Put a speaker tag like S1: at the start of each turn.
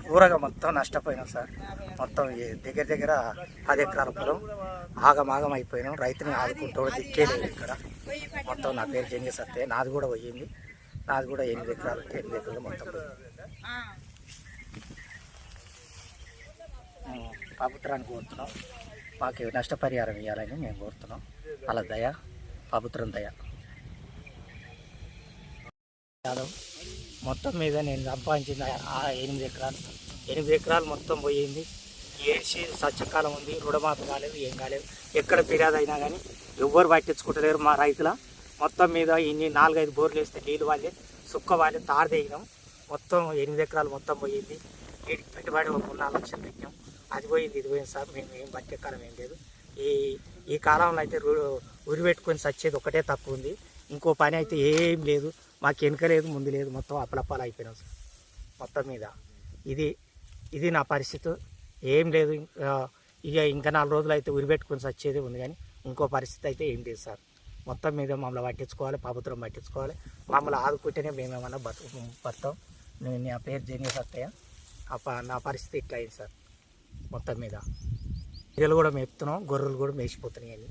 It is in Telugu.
S1: పూరగా మొత్తం నష్టపోయినాం సార్. మొత్తం దగ్గర దగ్గర 10 ఎకరాల పొలం ఆగమాగం అయిపోయినాం. రైతుని ఆదుకుంటూ దిక్కే లేదు ఇక్కడ. మొత్తం నా పేరు జంగి సత్తే, నాది కూడా పోయింది. నాది కూడా 8 ఎకరాలు 8 ఎకరాలు మొత్తం ప్రభుత్వాన్ని కోరుతున్నాం. మాకు నష్టపరిహారం ఇవ్వాలని మేము కోరుతున్నాం. అలా దయ, ప్రభుత్వం దయ. యాదవ్ మొత్తం మీద నేను సంపాదించింది 8 ఎకరాలు మొత్తం పోయింది. ఏడ్చి సత్యకాలం ఉంది, రుణమాఫీ కాలేదు, ఏం కాలేదు. ఎక్కడ ఫిర్యాదు అయినా కానీ ఎవ్వరు పట్టించుకుంటలేరు మా రైతుల. మొత్తం మీద ఇన్ని 4-5 బోర్లు వేస్తే నీళ్ళు వాళ్ళే, సుక్క వాళ్ళే, తాడు తెగినాం. మొత్తం 8 ఎకరాలు మొత్తం పోయింది. వీటికి పెట్టుబడి 4 లక్షలు పెట్టాం. అది పోయింది, ఇది పోయింది సార్. మేము ఏం బట్టే కాలం ఏం లేదు. ఈ కాలంలో అయితే ఉరి పెట్టుకొని సచ్చేది ఒకటే తక్కువ ఉంది. ఇంకో పని అయితే ఏం లేదు. మాకు వెనుక లేదు, ముందు లేదు. మొత్తం అప్పలప్పాలు అయిపోయినాం సార్. మొత్తం మీద ఇది నా పరిస్థితి. ఏం లేదు. ఇంకా 4 రోజులు అయితే ఉరి పెట్టుకొని సచ్చేది ఉంది, కానీ ఇంకో పరిస్థితి అయితే ఏం లేదు సార్. మొత్తం మీద మమ్మల్ని పట్టించుకోవాలి, ప్రభుత్వం పట్టించుకోవాలి. మమ్మల్ని ఆదుకుంటేనే మేమేమన్నా బతాం. నా పేరు జంగి సత్తయ్య. నా పరిస్థితి ఇట్లా అయింది సార్. మొత్తం మీద పిల్లలు కూడా మేపుతున్నాం, గొర్రెలు కూడా మేసిపోతున్నాయి.